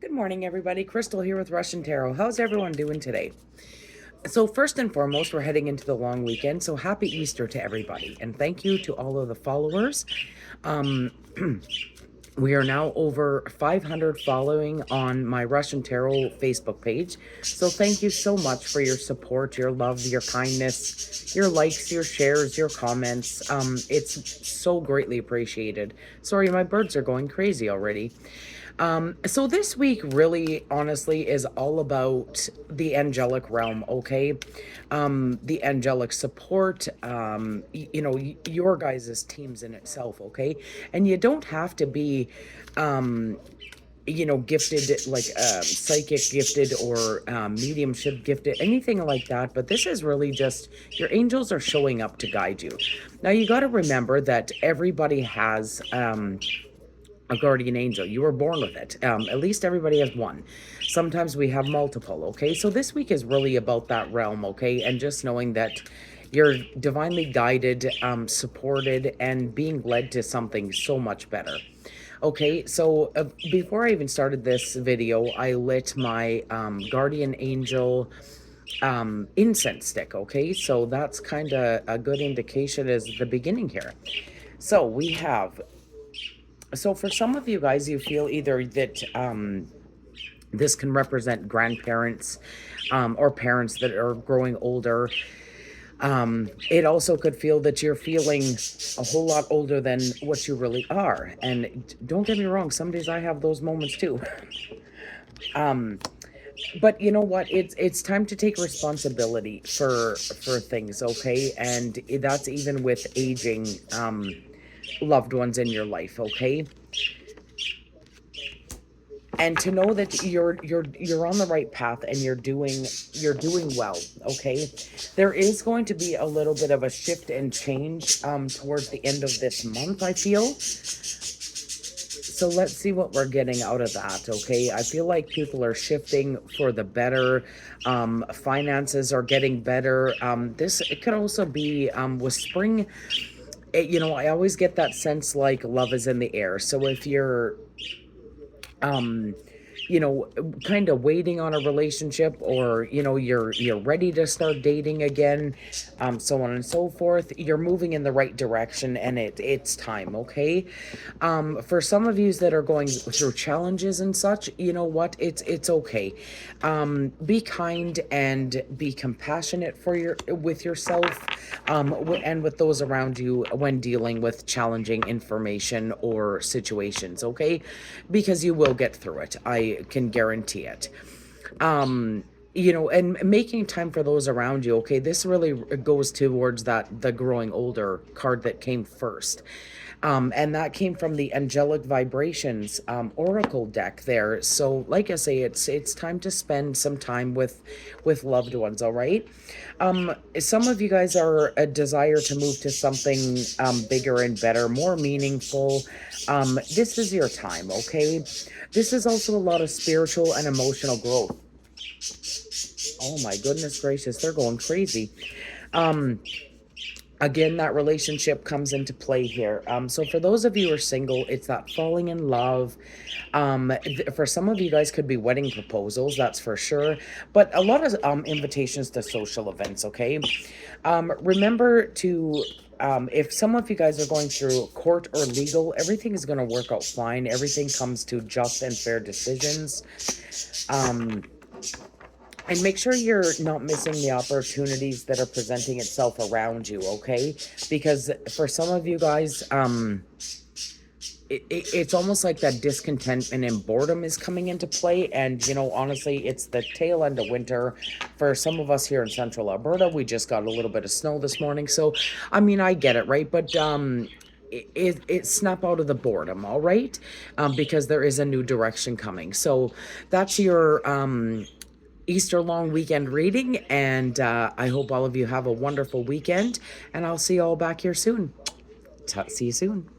Good morning, everybody. Crystal here with Russian Tarot. How's everyone doing today? So first and foremost, we're heading into the long weekend. So happy Easter to everybody. And thank you to all of the followers. Um, we are now over 500 following on my Russian Tarot Facebook page. So thank you so much for your support, your love, your kindness, your likes, your shares, your comments. It's so greatly appreciated. Sorry, my birds are going crazy already. So this week really honestly is all about the angelic realm, okay? The angelic support, your guys' teams in itself, okay? And you don't have to be gifted like psychic gifted or mediumship gifted, anything like that. But this is really just your angels are showing up to guide you. Now you got to remember that everybody has a guardian angel. You were born with it. At least everybody has one. Sometimes we have multiple, okay? So this week is really about that realm, okay? And just knowing that you're divinely guided, supported, and being led to something so much better. Okay, so before I even started this video, I lit my guardian angel incense stick, okay? So that's kind of a good indication as the beginning here. So we have, so for some of you guys, you feel either that this can represent grandparents or parents that are growing older. It also could feel that you're feeling a whole lot older than what you really are. And don't get me wrong, some days I have those moments too. But you know what? It's time to take responsibility for things, okay? And that's even with aging loved ones in your life, okay? And to know that you're on the right path and you're doing well, okay? There is going to be a little bit of a shift and change towards the end of this month, I feel. So let's see what we're getting out of that, okay? I feel like people are shifting for the better. Finances are getting better. It could also be with spring. I always get that sense like love is in the air. So if you're um you know kind of waiting on a relationship, or you're ready to start dating again, so on and so forth, you're moving in the right direction, and it's time, okay? For some of you that are going through challenges and such, you know what, it's okay. Be kind and be compassionate with yourself, and with those around you when dealing with challenging information or situations, okay? Because you will get through it, I can guarantee it. And making time for those around you, okay? This really goes towards the growing older card that came first. And that came from the Angelic Vibrations Oracle deck there. So, like I say, it's time to spend some time with loved ones. All right. Some of you guys are a desire to move to something bigger and better, more meaningful. This is your time. Okay. This is also a lot of spiritual and emotional growth. Oh my goodness gracious, they're going crazy. Again, that relationship comes into play here. So for those of you who are single, it's that falling in love. For some of you guys, could be wedding proposals, that's for sure. But a lot of invitations to social events, okay? Remember to, if some of you guys are going through court or legal, everything is going to work out fine. Everything comes to just and fair decisions. And make sure you're not missing the opportunities that are presenting itself around you, okay? Because for some of you guys, it's almost like that discontentment and boredom is coming into play. And, honestly, it's the tail end of winter. For some of us here in central Alberta, we just got a little bit of snow this morning. So, I mean, I get it, right? But it snap out of the boredom, all right? Because there is a new direction coming. So that's your Easter long weekend reading, and I hope all of you have a wonderful weekend, and I'll see you all back here soon. See you soon.